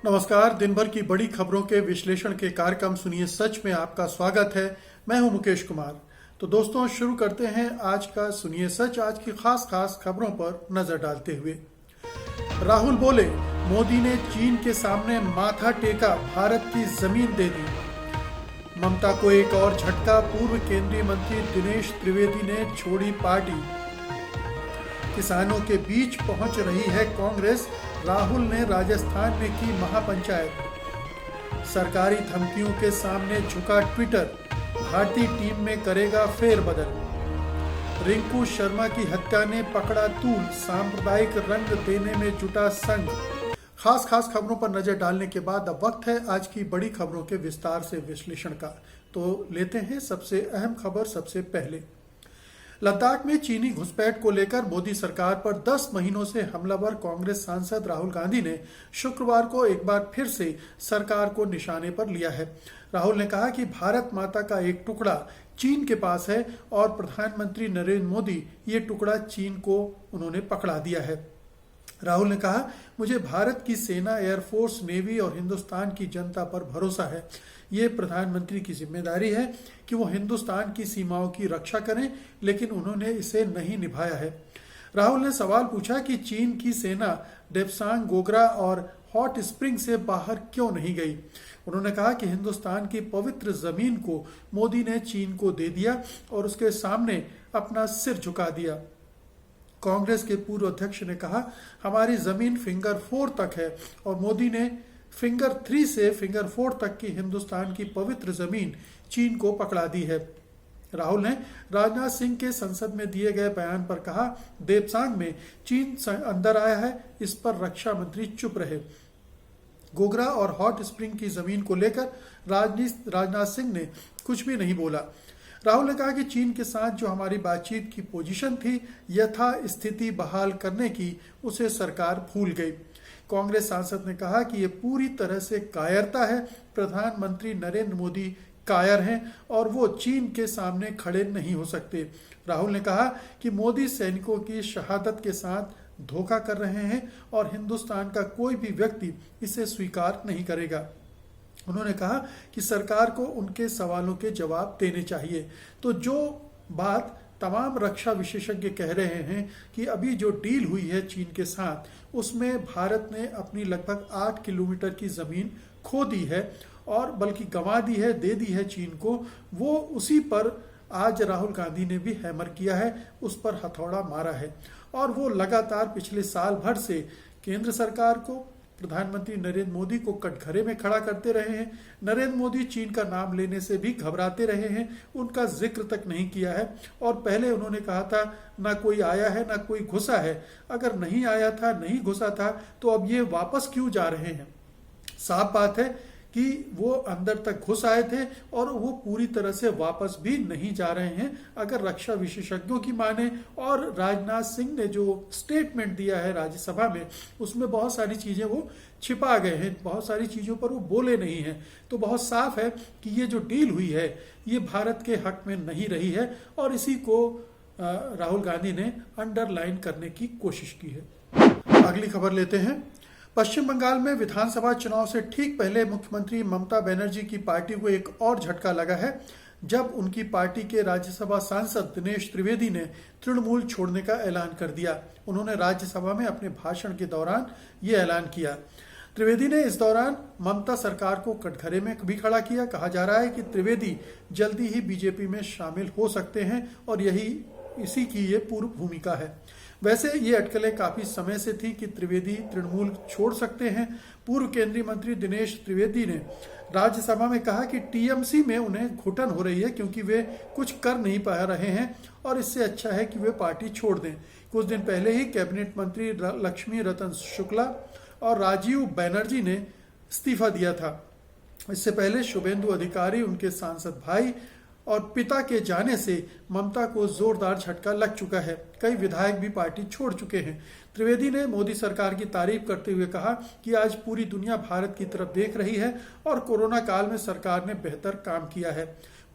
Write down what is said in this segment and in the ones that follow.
नमस्कार। दिन भर की बड़ी खबरों के विश्लेषण के कार्यक्रम सुनिए सच में आपका स्वागत है। मैं हूं मुकेश कुमार। तो दोस्तों, शुरू करते हैं आज का सुनिए सच। आज की खास खबरों पर नजर डालते हुए राहुल बोले, मोदी ने चीन के सामने माथा टेका, भारत की जमीन दे दी। ममता को एक और झटका, पूर्व केंद्रीय मंत्री दिनेश त्रिवेदी ने छोड़ी पार्टी। किसानों के बीच पहुंच रही है कांग्रेस, राहुल ने राजस्थान में की महापंचायत। सरकारी धमकियों के सामने झुका ट्विटर, भारतीय टीम में करेगा फेरबदल। रिंकू शर्मा की हत्या ने पकड़ा तूल, सांप्रदायिक रंग देने में जुटा संघ। खास खबरों पर नजर डालने के बाद अब वक्त है आज की बड़ी खबरों के विस्तार से विश्लेषण का। तो लेते हैं सबसे अहम खबर सबसे पहले। लद्दाख में चीनी घुसपैठ को लेकर मोदी सरकार पर 10 महीनों से हमलावर कांग्रेस सांसद राहुल गांधी ने शुक्रवार को एक बार फिर से सरकार को निशाने पर लिया है। राहुल ने कहा कि भारत माता का एक टुकड़ा चीन के पास है और प्रधानमंत्री नरेंद्र मोदी ये टुकड़ा चीन को उन्होंने पकड़ा दिया है। राहुल ने कहा, मुझे भारत की सेना, एयरफोर्स, नेवी और हिंदुस्तान की जनता पर भरोसा है। ये प्रधानमंत्री की जिम्मेदारी है कि वो हिंदुस्तान की सीमाओं की रक्षा करें, लेकिन उन्होंने इसे नहीं निभाया है। राहुल ने सवाल पूछा कि चीन की सेना डेप्सांग, गोगरा और हॉट स्प्रिंग से बाहर क्यों नहीं गई। उन्होंने कहा कि हिंदुस्तान की पवित्र जमीन को मोदी ने चीन को दे दिया और उसके सामने अपना सिर झुका दिया। कांग्रेस के पूर्व अध्यक्ष ने कहा, हमारी जमीन फिंगर 4 तक है और मोदी ने फिंगर 3 से फिंगर 4 तक की हिंदुस्तान की पवित्र जमीन चीन को पकड़ा दी है। राहुल ने राजनाथ सिंह के संसद में दिए गए बयान पर कहा, देप्सांग में चीन अंदर आया है, इस पर रक्षा मंत्री चुप रहे। गोगरा और हॉट स्प्रिंग की जमीन को लेकर राजनाथ सिंह ने कुछ भी नहीं बोला। राहुल ने कहा कि चीन के साथ जो हमारी बातचीत की पोजीशन थी, यथा स्थिति बहाल करने की, उसे सरकार भूल गई। कांग्रेस सांसद ने कहा कि ये पूरी तरह से कायरता है। प्रधानमंत्री नरेंद्र मोदी कायर हैं और वो चीन के सामने खड़े नहीं हो सकते। राहुल ने कहा कि मोदी सैनिकों की शहादत के साथ धोखा कर रहे हैं और हिंदुस्तान का कोई भी व्यक्ति इसे स्वीकार नहीं करेगा। उन्होंने कहा कि सरकार को उनके सवालों के जवाब देने चाहिए। तो जो बात तमाम रक्षा विशेषज्ञ कह रहे हैं कि अभी जो डील हुई है चीन के साथ, उसमें भारत ने अपनी लगभग 8 किलोमीटर की जमीन खो दी है और बल्कि गंवा दी है, दे दी है चीन को। वो उसी पर आज राहुल गांधी ने भी हैमर किया है, उस पर हथौड़ा मारा है और वो लगातार पिछले साल भर से केंद्र सरकार को, प्रधानमंत्री नरेंद्र मोदी को कटघरे में खड़ा करते रहे हैं। नरेंद्र मोदी चीन का नाम लेने से भी घबराते रहे हैं, उनका जिक्र तक नहीं किया है। और पहले उन्होंने कहा था, ना कोई आया है ना कोई घुसा है। अगर नहीं आया था, नहीं घुसा था, तो अब ये वापस क्यों जा रहे हैं। साफ बात है कि वो अंदर तक घुस आए थे और वो पूरी तरह से वापस भी नहीं जा रहे हैं, अगर रक्षा विशेषज्ञों की माने। और राजनाथ सिंह ने जो स्टेटमेंट दिया है राज्यसभा में, उसमें बहुत सारी चीजें वो छिपा गए हैं, बहुत सारी चीजों पर वो बोले नहीं हैं। तो बहुत साफ है कि ये जो डील हुई है, ये भारत के हक में नहीं रही है और इसी को राहुल गांधी ने अंडरलाइन करने की कोशिश की है। अगली खबर लेते हैं। पश्चिम बंगाल में विधानसभा चुनाव से ठीक पहले मुख्यमंत्री ममता बनर्जी की पार्टी को एक और झटका लगा है, जब उनकी पार्टी के राज्यसभा सांसद दिनेश त्रिवेदी ने तृणमूल छोड़ने का ऐलान कर दिया। उन्होंने राज्यसभा में अपने भाषण के दौरान ये ऐलान किया। त्रिवेदी ने इस दौरान ममता सरकार को कटघरे में भी खड़ा किया। कहा जा रहा है कि त्रिवेदी जल्दी ही बीजेपी में शामिल हो सकते हैं और इसी की ये पूर्व भूमिका है। वैसे ये अटकलें काफी समय से थी कि त्रिवेदी तृणमूल छोड़ सकते हैं। पूर्व केंद्रीय मंत्री दिनेश त्रिवेदी ने राज्यसभा में कहा कि टीएमसी में उन्हें घुटन हो रही है क्योंकि वे कुछ कर नहीं पा रहे हैं और इससे अच्छा है कि वे पार्टी छोड़ दें। कुछ दिन पहले ही कैबिनेट मंत्री लक्ष्मी रतन शुक्ला और राजीव बनर्जी ने इस्तीफा दिया था। इससे पहले शुभेंदु अधिकारी, उनके सांसद भाई और पिता के जाने से ममता को जोरदार झटका लग चुका है। कई विधायक भी पार्टी छोड़ चुके हैं। त्रिवेदी ने मोदी सरकार की तारीफ करते हुए कहा कि आज पूरी दुनिया भारत की तरफ देख रही है और कोरोना काल में सरकार ने बेहतर काम किया है।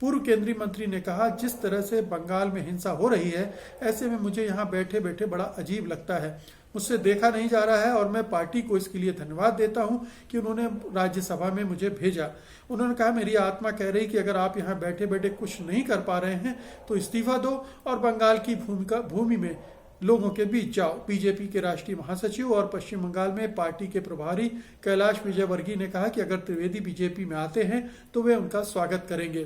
पूर्व केंद्रीय मंत्री ने कहा, जिस तरह से बंगाल में हिंसा हो रही है, ऐसे में मुझे यहाँ बैठे बैठे बड़ा अजीब लगता है। मुझसे देखा नहीं जा रहा है और मैं पार्टी को इसके लिए धन्यवाद देता हूं कि उन्होंने राज्यसभा में मुझे भेजा। उन्होंने कहा, मेरी आत्मा कह रही कि अगर आप यहाँ बैठे बैठे कुछ नहीं कर पा रहे हैं तो इस्तीफा दो और बंगाल की भूमि में लोगों के बीच जाओ। बीजेपी के राष्ट्रीय महासचिव और पश्चिम बंगाल में पार्टी के प्रभारी कैलाश विजयवर्गीय ने कहा कि अगर त्रिवेदी बीजेपी में आते हैं तो वे उनका स्वागत करेंगे।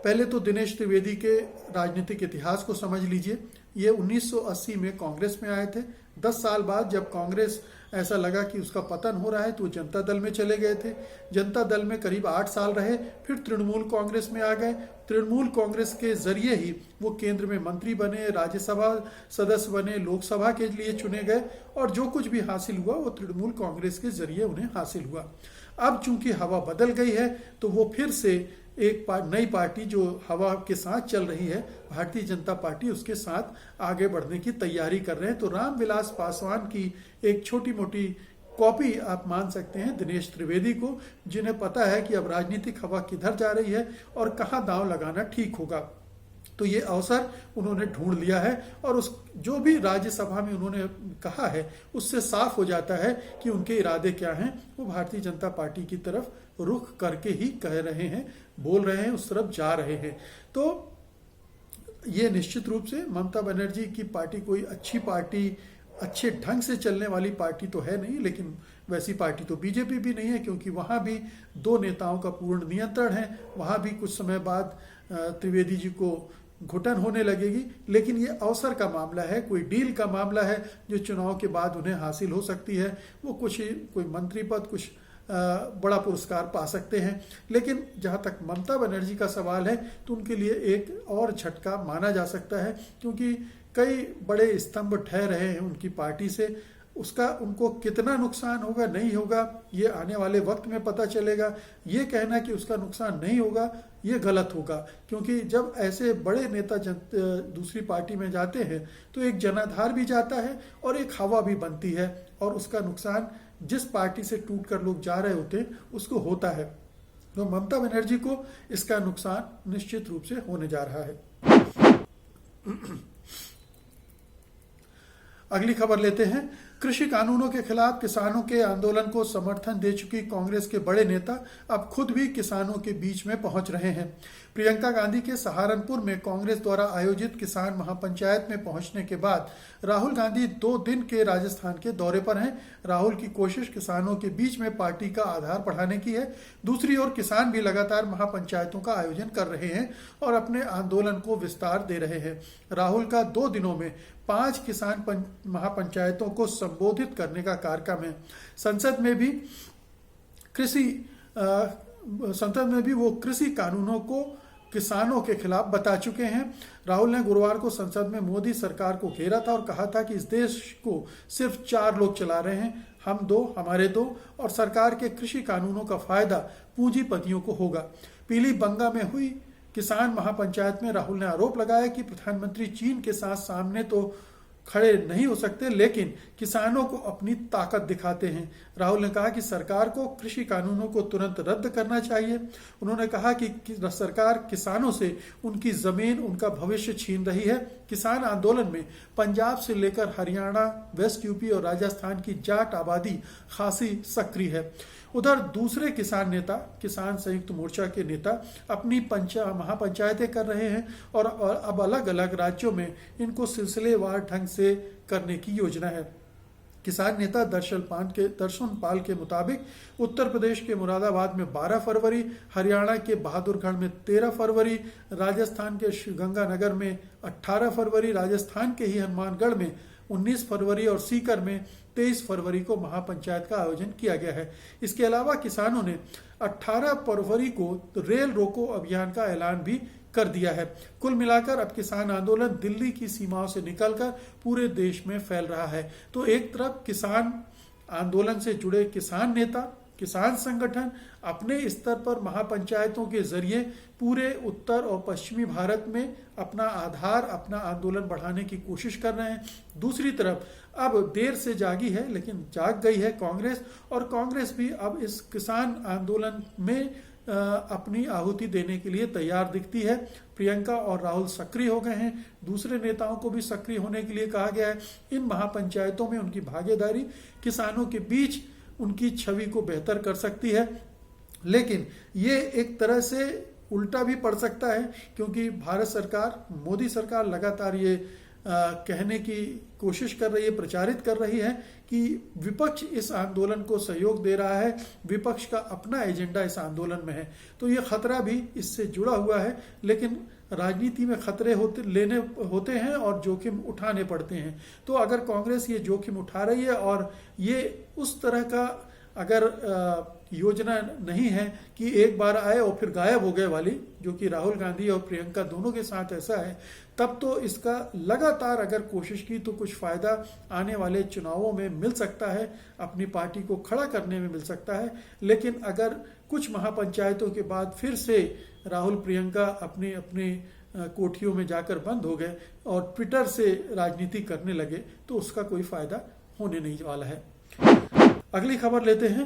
पहले तो दिनेश त्रिवेदी के राजनीतिक इतिहास को समझ लीजिए। ये 1980 में कांग्रेस में आए थे। 10 साल बाद जब कांग्रेस ऐसा लगा कि उसका पतन हो रहा है तो जनता दल में चले गए थे। जनता दल में करीब 8 साल रहे, फिर तृणमूल कांग्रेस में आ गए। तृणमूल कांग्रेस के जरिए ही वो केंद्र में मंत्री बने, राज्यसभा सदस्य बने, लोकसभा के लिए चुने गए और जो कुछ भी हासिल हुआ वो तृणमूल कांग्रेस के जरिए उन्हें हासिल हुआ। अब चूंकि हवा बदल गई है तो वो फिर से एक नई पार्टी जो हवा के साथ चल रही है, भारतीय जनता पार्टी, उसके साथ आगे बढ़ने की तैयारी कर रहे हैं। तो रामविलास पासवान की एक छोटी मोटी कॉपी आप मान सकते हैं दिनेश त्रिवेदी को, जिन्हें पता है कि अब राजनीतिक हवा किधर जा रही है और कहां दांव लगाना ठीक होगा। तो ये अवसर उन्होंने ढूंढ लिया है और उस जो भी राज्यसभा में उन्होंने कहा है उससे साफ हो जाता है कि उनके इरादे क्या हैं। वो भारतीय जनता पार्टी की तरफ रुख करके ही कह रहे हैं, बोल रहे हैं, उस तरफ जा रहे हैं। तो ये निश्चित रूप से ममता बनर्जी की पार्टी कोई अच्छी पार्टी, अच्छे ढंग से चलने वाली पार्टी तो है नहीं, लेकिन वैसी पार्टी तो बीजेपी भी नहीं है, क्योंकि वहां भी 2 नेताओं का पूर्ण नियंत्रण है। वहां भी कुछ समय बाद त्रिवेदी जी को घुटन होने लगेगी। लेकिन ये अवसर का मामला है, कोई डील का मामला है जो चुनाव के बाद उन्हें हासिल हो सकती है। वो कोई मंत्री पद, कुछ बड़ा पुरस्कार पा सकते हैं। लेकिन जहां तक ममता बनर्जी का सवाल है तो उनके लिए एक और झटका माना जा सकता है, क्योंकि कई बड़े स्तंभ ढह रहे हैं उनकी पार्टी से। उसका उनको कितना नुकसान होगा, नहीं होगा, ये आने वाले वक्त में पता चलेगा। ये कहना कि उसका नुकसान नहीं होगा, ये गलत होगा, क्योंकि जब ऐसे बड़े नेता दूसरी पार्टी में जाते हैं तो एक जनाधार भी जाता है और एक हवा भी बनती है, और उसका नुकसान जिस पार्टी से टूटकर लोग जा रहे होते हैं उसको होता है। तो ममता बनर्जी को इसका नुकसान निश्चित रूप से होने जा रहा है। अगली खबर लेते हैं। कृषि कानूनों के खिलाफ किसानों के आंदोलन को समर्थन दे चुकी कांग्रेस के बड़े नेता अब खुद भी किसानों के बीच में पहुंच रहे हैं। प्रियंका गांधी के सहारनपुर में कांग्रेस द्वारा आयोजित किसान महापंचायत में पहुंचने के बाद राहुल गांधी 2 दिन के राजस्थान के दौरे पर हैं। राहुल की कोशिश किसानों के बीच में पार्टी का आधार बढ़ाने की है। दूसरी ओर किसान भी लगातार महापंचायतों का आयोजन कर रहे हैं और अपने आंदोलन को विस्तार दे रहे हैं। राहुल का 2 दिनों में 5 किसान महापंचायतों को संबोधित करने का कार्यक्रम है। संसद में भी वो कृषि कानूनों को किसानों के खिलाफ बता चुके हैं। राहुल ने गुरुवार को संसद में मोदी सरकार को घेरा था और कहा था कि इस देश को सिर्फ 4 लोग चला रहे हैं, हम 2, हमारे 2, और सरकार के कृषि कानूनों का फायदा पूंजीपतियों को होगा। पीली बंगा में हुई किसान महापंचायत में राहुल ने आरोप लगाया कि प्रधानमंत्री चीन के साथ सामने तो खड़े नहीं हो सकते, लेकिन किसानों को अपनी ताकत दिखाते हैं। राहुल ने कहा कि सरकार को कृषि कानूनों को तुरंत रद्द करना चाहिए। उन्होंने कहा कि सरकार किसानों से उनकी जमीन, उनका भविष्य छीन रही है। किसान आंदोलन में पंजाब से लेकर हरियाणा, वेस्ट यूपी और राजस्थान की जाट आबादी खासी सक्रिय है। उधर दूसरे किसान नेता, किसान संयुक्त मोर्चा के नेता अपनी महापंचायतें कर रहे हैं और अब अलग अलग राज्यों में इनको सिलसिलेवार ढंग से करने की योजना है। किसान नेता दर्शन पाल के मुताबिक उत्तर प्रदेश के मुरादाबाद में 12 फरवरी, हरियाणा के बहादुरगढ़ में 13 फरवरी, राजस्थान के श्रीगंगानगर में 18 फरवरी, राजस्थान के ही हनुमानगढ़ में 19 फरवरी और सीकर में 23 फरवरी को महापंचायत का आयोजन किया गया है। इसके अलावा किसानों ने 18 फरवरी को रेल रोको अभियान का ऐलान भी कर दिया है। कुल मिलाकर अब किसान आंदोलन दिल्ली की सीमाओं से निकलकर पूरे देश में फैल रहा है। तो एक तरफ किसान आंदोलन से जुड़े किसान नेता, किसान संगठन अपने स्तर पर महापंचायतों के जरिए पूरे उत्तर और पश्चिमी भारत में अपना आधार, अपना आंदोलन बढ़ाने की कोशिश कर रहे हैं। दूसरी तरफ अब देर से जागी है लेकिन जाग गई है कांग्रेस, और कांग्रेस भी अब इस किसान आंदोलन में अपनी आहुति देने के लिए तैयार दिखती है। प्रियंका और राहुल सक्रिय हो गए हैं। दूसरे नेताओं को भी सक्रिय होने के लिए कहा गया है। इन महापंचायतों में उनकी भागीदारी किसानों के बीच उनकी छवि को बेहतर कर सकती है। लेकिन ये एक तरह से उल्टा भी पड़ सकता है, क्योंकि भारत सरकार, मोदी सरकार लगातार ये कहने की कोशिश कर रही है, प्रचारित कर रही है कि विपक्ष इस आंदोलन को सहयोग दे रहा है, विपक्ष का अपना एजेंडा इस आंदोलन में है। तो ये खतरा भी इससे जुड़ा हुआ है। लेकिन राजनीति में खतरे होते हैं और जोखिम उठाने पड़ते हैं। तो अगर कांग्रेस ये जोखिम उठा रही है और ये उस तरह का अगर योजना नहीं है कि एक बार आए और फिर गायब हो गए वाली, जो कि राहुल गांधी और प्रियंका दोनों के साथ ऐसा है, तब तो इसका लगातार अगर कोशिश की तो कुछ फायदा आने वाले चुनावों में मिल सकता है, अपनी पार्टी को खड़ा करने में मिल सकता है। लेकिन अगर कुछ महापंचायतों के बाद फिर से राहुल प्रियंका अपने अपने कोठियों में जाकर बंद हो गए और ट्विटर से राजनीति करने लगे, तो उसका कोई फायदा होने नहीं वाला है। अगली खबर लेते हैं।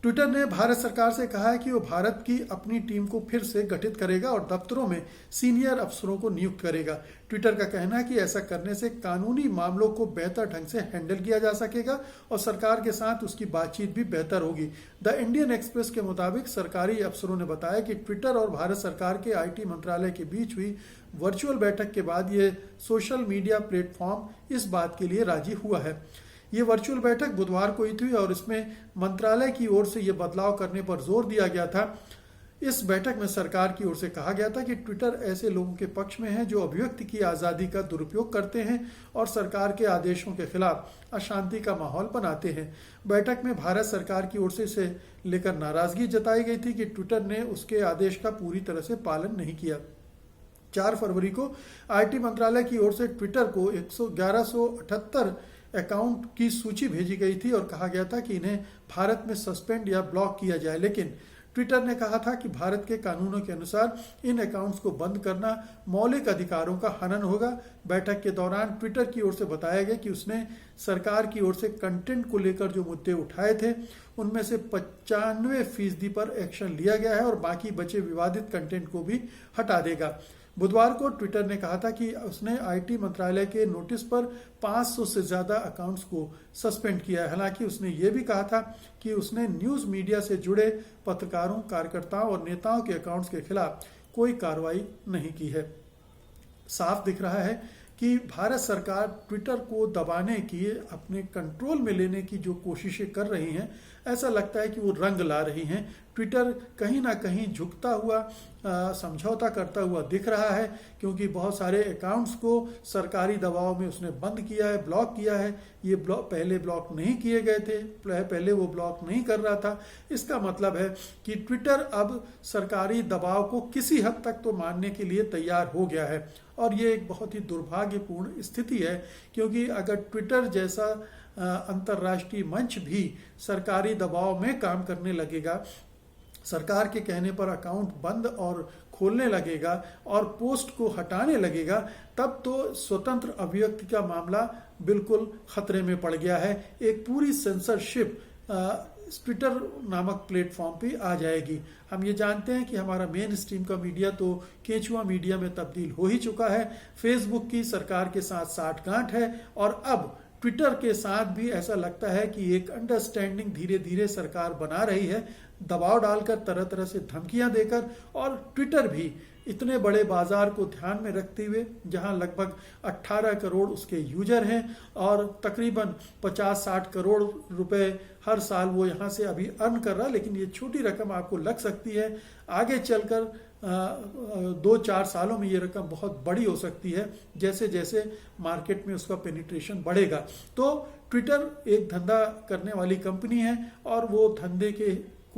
ट्विटर ने भारत सरकार से कहा है कि वो भारत की अपनी टीम को फिर से गठित करेगा और दफ्तरों में सीनियर अफसरों को नियुक्त करेगा। ट्विटर का कहना है कि ऐसा करने से कानूनी मामलों को बेहतर ढंग से हैंडल किया जा सकेगा और सरकार के साथ उसकी बातचीत भी बेहतर होगी। द इंडियन एक्सप्रेस के मुताबिक सरकारी अफसरों ने बताया कि ट्विटर और भारत सरकार के IT मंत्रालय के बीच हुई वर्चुअल बैठक के बाद ये सोशल मीडिया प्लेटफॉर्म इस बात के लिए राजी हुआ है। ये वर्चुअल बैठक बुधवार को हुई थी और इसमें मंत्रालय की ओर से ये बदलाव करने पर जोर दिया गया था। इस बैठक में सरकार की ओर से कहा गया था कि ट्विटर ऐसे लोगों के पक्ष में है जो अभिव्यक्ति की आज़ादी का दुरुपयोग करते हैं और सरकार के आदेशों के खिलाफ अशांति का माहौल बनाते हैं। बैठक में भारत सरकार की ओर से इसे लेकर नाराजगी जताई गई थी कि ट्विटर ने उसके आदेश का पूरी तरह से पालन नहीं किया। 4 फरवरी को IT मंत्रालय की ओर से ट्विटर को 1178 अकाउंट की सूची भेजी गई थी और कहा गया था कि इन्हें भारत में सस्पेंड या ब्लॉक किया जाए। लेकिन ट्विटर ने कहा था कि भारत के कानूनों के अनुसार इन अकाउंट्स को बंद करना मौलिक अधिकारों का हनन होगा। बैठक के दौरान ट्विटर की ओर से बताया गया कि उसने सरकार की ओर से कंटेंट को लेकर जो मुद्दे उठाए थे उनमें से 95% पर एक्शन लिया गया है और बाकी बचे विवादित कंटेंट को भी हटा देगा। बुधवार को ट्विटर ने कहा था कि उसने IT मंत्रालय के नोटिस पर 500 से ज्यादा अकाउंट्स को सस्पेंड किया है। हालांकि उसने ये भी कहा था कि उसने न्यूज मीडिया से जुड़े पत्रकारों, कार्यकर्ताओं और नेताओं के अकाउंट्स के खिलाफ कोई कार्रवाई नहीं की है। साफ दिख रहा है कि भारत सरकार ट्विटर को दबाने की, अपने कंट्रोल में लेने की जो कोशिशें कर रही हैं, ऐसा लगता है कि वो रंग ला रही हैं। ट्विटर कहीं ना कहीं झुकता हुआ, समझौता करता हुआ दिख रहा है, क्योंकि बहुत सारे अकाउंट्स को सरकारी दबाव में उसने बंद किया है, ब्लॉक किया है। ये पहले ब्लॉक नहीं किए गए थे, पहले वो ब्लॉक नहीं कर रहा था। इसका मतलब है कि ट्विटर अब सरकारी दबाव को किसी हद तक तो मानने के लिए तैयार हो गया है और ये एक बहुत ही दुर्भाग्यपूर्ण स्थिति है, क्योंकि अगर ट्विटर जैसा अंतर्राष्ट्रीय मंच भी सरकारी दबाव में काम करने लगेगा, सरकार के कहने पर अकाउंट बंद और खोलने लगेगा और पोस्ट को हटाने लगेगा, तब तो स्वतंत्र अभिव्यक्ति का मामला बिल्कुल खतरे में पड़ गया है। एक पूरी सेंसरशिप ट्विटर नामक प्लेटफॉर्म पे आ जाएगी। हम ये जानते हैं कि हमारा मेन स्ट्रीम का मीडिया तो केंचुआ मीडिया में तब्दील हो ही चुका है। फेसबुक की सरकार के साथ साठगांठ है और अब ट्विटर के साथ भी ऐसा लगता है कि एक अंडरस्टैंडिंग धीरे धीरे सरकार बना रही है, दबाव डालकर, तरह तरह से धमकियां देकर। और ट्विटर भी इतने बड़े बाजार को ध्यान में रखते हुए, जहां लगभग 18 करोड़ उसके यूजर हैं और तकरीबन 50-60 करोड़ रुपए हर साल वो यहां से अभी अर्न कर रहा है, लेकिन ये छोटी रकम आपको लग सकती है, आगे चलकर 2-4 सालों में ये रकम बहुत बड़ी हो सकती है, जैसे जैसे मार्केट में उसका पेनिट्रेशन बढ़ेगा। तो ट्विटर एक धंधा करने वाली कंपनी है और वो धंधे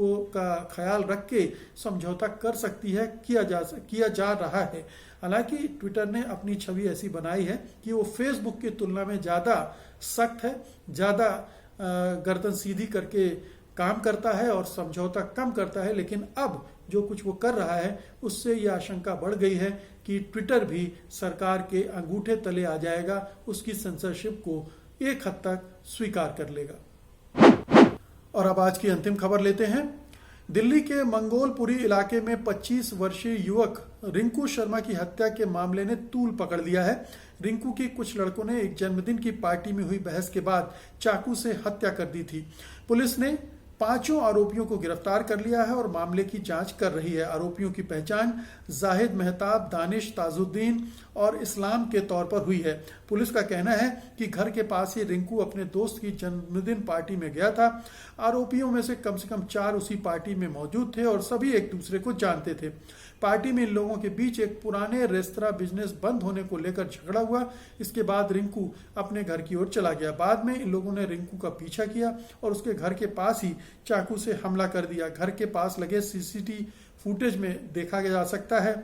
का ख्याल रख के समझौता कर सकती है, किया जा रहा है। हालांकि ट्विटर ने अपनी छवि ऐसी बनाई है कि वो फेसबुक की तुलना में ज्यादा सख्त है, ज्यादा गर्दन सीधी करके काम करता है और समझौता कम करता है। लेकिन अब जो कुछ वो कर रहा है उससे ये आशंका बढ़ गई है कि ट्विटर भी सरकार के अंगूठे तले आ जाएगा, उसकी सेंसरशिप को एक हद तक स्वीकार कर लेगा। और अब आज की अंतिम खबर लेते हैं। दिल्ली के मंगोलपुरी इलाके में 25 वर्षीय युवक रिंकू शर्मा की हत्या के मामले ने तूल पकड़ लिया है। रिंकू की कुछ लड़कों ने एक जन्मदिन की पार्टी में हुई बहस के बाद चाकू से हत्या कर दी थी। पुलिस ने 5 आरोपियों को गिरफ्तार कर लिया है और मामले की जांच कर रही है। आरोपियों की पहचान जाहिद मेहताब, दानिश, ताजुद्दीन और इस्लाम के तौर पर हुई है। पुलिस का कहना है कि घर के पास ही रिंकू अपने दोस्त की जन्मदिन पार्टी में गया था। आरोपियों में से कम 4 उसी पार्टी में मौजूद थे और सभी एक दूसरे को जानते थे। पार्टी में इन लोगों के बीच एक पुराने रेस्तरां बिजनेस बंद होने को लेकर झगड़ा हुआ। इसके बाद रिंकू अपने घर की ओर चला गया। बाद में इन लोगों ने रिंकू का पीछा किया और उसके घर के पास ही चाकू से हमला कर दिया। घर के पास लगे सीसीटीवी फुटेज में देखा जा सकता है।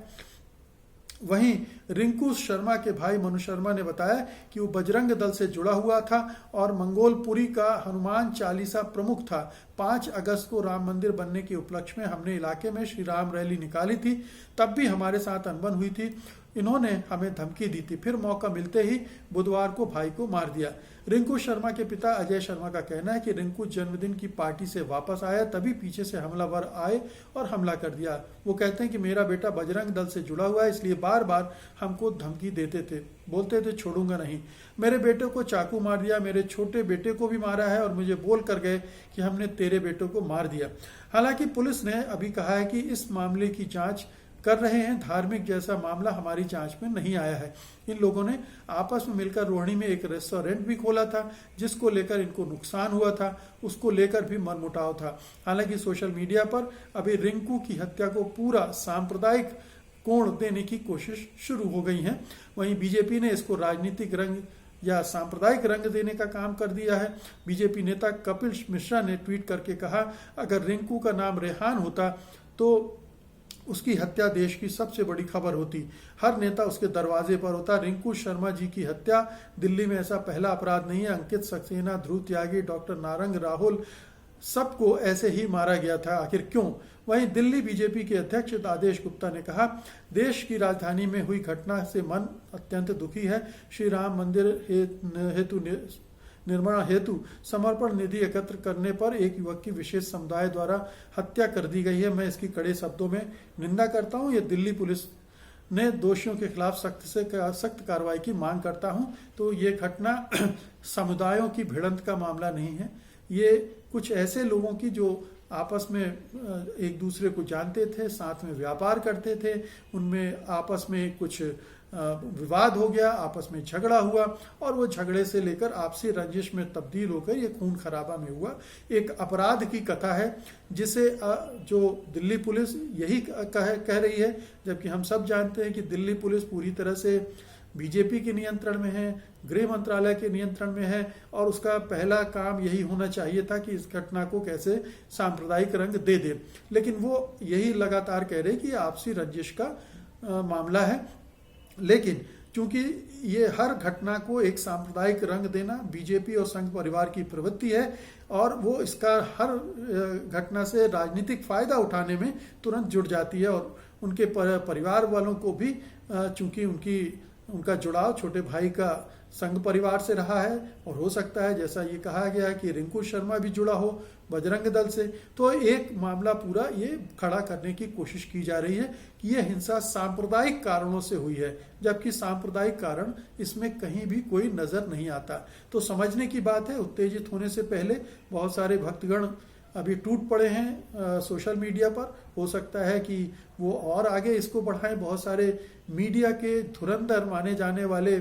वहीं रिंकू शर्मा के भाई मनु शर्मा ने बताया कि वो बजरंग दल से जुड़ा हुआ था और मंगोलपुरी का हनुमान चालीसा प्रमुख था। 5 अगस्त को राम मंदिर बनने के उपलक्ष्य में हमने इलाके में श्री राम रैली निकाली थी, तब भी हमारे साथ अनबन हुई थी। इन्होंने हमें धमकी दी थी, फिर मौका मिलते ही बुधवार को भाई को मार दिया। रिंकू शर्मा के पिता अजय शर्मा का कहना है कि रिंकू जन्मदिन की पार्टी से वापस आया, तभी पीछे से हमलावर आए और हमला कर दिया। वो कहते हैं कि मेरा बेटा बजरंग दल से जुड़ा हुआ है, इसलिए बार बार हमको धमकी देते थे, बोलते थे छोड़ूंगा नहीं। मेरे बेटे को चाकू मार दिया, मेरे छोटे बेटे को भी मारा है और मुझे बोल कर गए कि हमने तेरे बेटे को मार दिया। हालांकि पुलिस ने अभी कहा है कि इस मामले की जांच कर रहे हैं। धार्मिक जैसा मामला हमारी जांच में नहीं आया है। इन लोगों ने आपस में मिलकर रोहिणी में एक रेस्टोरेंट भी खोला था, जिसको लेकर इनको नुकसान हुआ था, उसको लेकर भी मनमुटाव था। हालांकि सोशल मीडिया पर अभी रिंकू की हत्या को पूरा सांप्रदायिक कोण देने की कोशिश शुरू हो गई है। वहीं बीजेपी ने इसको राजनीतिक रंग या सांप्रदायिक रंग देने का काम कर दिया है। बीजेपी नेता कपिल मिश्रा ने ट्वीट करके कहा, अगर रिंकू का नाम रेहान होता तो उसकी हत्या देश की सबसे बड़ी खबर होती, हर नेता उसके दरवाजे पर होता। रिंकू शर्मा जी की हत्या दिल्ली में ऐसा पहला अपराध नहीं है। अंकित सक्सेना, ध्रुव त्यागी, डॉक्टर नारंग, राहुल, सबको ऐसे ही मारा गया था। आखिर क्यों? वहीं दिल्ली बीजेपी के अध्यक्ष आदेश गुप्ता ने कहा, देश की राजधानी में हुई घटना से मन अत्यंत दुखी है। श्री राम मंदिर निर्माण हेतु समर्पण निधि एकत्र करने पर एक युवक की विशेष समुदाय द्वारा हत्या कर दी गई है। मैं इसकी कड़े शब्दों में निंदा करता हूं। ये दिल्ली पुलिस ने दोषियों के खिलाफ सख्त कार्रवाई की मांग करता हूं। तो ये घटना समुदायों की भिड़ंत का मामला नहीं है। ये कुछ ऐसे लोगों की जो आपस में एक दूसरे को जानते थे, साथ में व्यापार करते थे, उनमें आपस में कुछ विवाद हो गया, आपस में झगड़ा हुआ और वो झगड़े से लेकर आपसी रंजिश में तब्दील होकर ये खून खराबा में हुआ एक अपराध की कथा है, जिसे जो दिल्ली पुलिस यही कह रही है, जबकि हम सब जानते हैं कि दिल्ली पुलिस पूरी तरह से बीजेपी के नियंत्रण में है, गृह मंत्रालय के नियंत्रण में है और उसका पहला काम यही होना चाहिए था कि इस घटना को कैसे सांप्रदायिक रंग दे दे। लेकिन वो यही लगातार कह रहे कि आपसी रंजिश का मामला है। लेकिन चूंकि ये हर घटना को एक सांप्रदायिक रंग देना बीजेपी और संघ परिवार की प्रवृत्ति है और वो इसका हर घटना से राजनीतिक फायदा उठाने में तुरंत जुड़ जाती है और उनके परिवार वालों को भी चूंकि उनका जुड़ाव छोटे भाई का संघ परिवार से रहा है और हो सकता है जैसा ये कहा गया है कि रिंकू शर्मा भी जुड़ा हो बजरंग दल से, तो एक मामला पूरा ये खड़ा करने की कोशिश की जा रही है कि ये हिंसा सांप्रदायिक कारणों से हुई है, जबकि सांप्रदायिक कारण इसमें कहीं भी कोई नजर नहीं आता। तो समझने की बात है, उत्तेजित होने से पहले बहुत सारे भक्तगण अभी टूट पड़े हैं सोशल मीडिया पर। हो सकता है कि वो और आगे इसको बढ़ाएं। बहुत सारे मीडिया के धुरंधर माने जाने वाले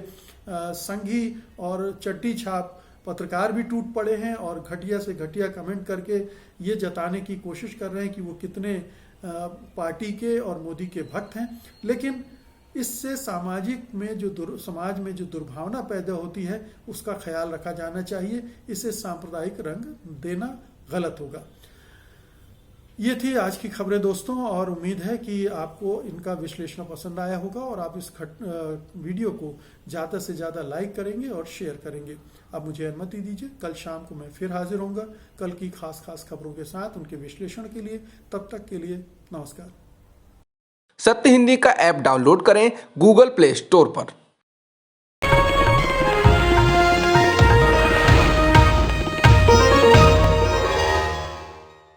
संघी और चट्टी छाप पत्रकार भी टूट पड़े हैं और घटिया से घटिया कमेंट करके ये जताने की कोशिश कर रहे हैं कि वो कितने पार्टी के और मोदी के भक्त हैं। लेकिन इससे समाज में जो दुर्भावना पैदा होती है उसका ख्याल रखा जाना चाहिए। इसे सांप्रदायिक रंग देना गलत होगा। ये थी आज की खबरें दोस्तों, और उम्मीद है कि आपको इनका विश्लेषण पसंद आया होगा और आप इस वीडियो को ज़्यादा से ज़्यादा लाइक करेंगे और शेयर करेंगे। अब मुझे अनुमति दीजिए, कल शाम को मैं फिर हाजिर होऊंगा कल की खास खबरों के साथ, उनके विश्लेषण के लिए। तब तक के लिए नमस्कार। सत्य हिंदी का ऐप डाउनलोड करें गूगल प्ले स्टोर पर।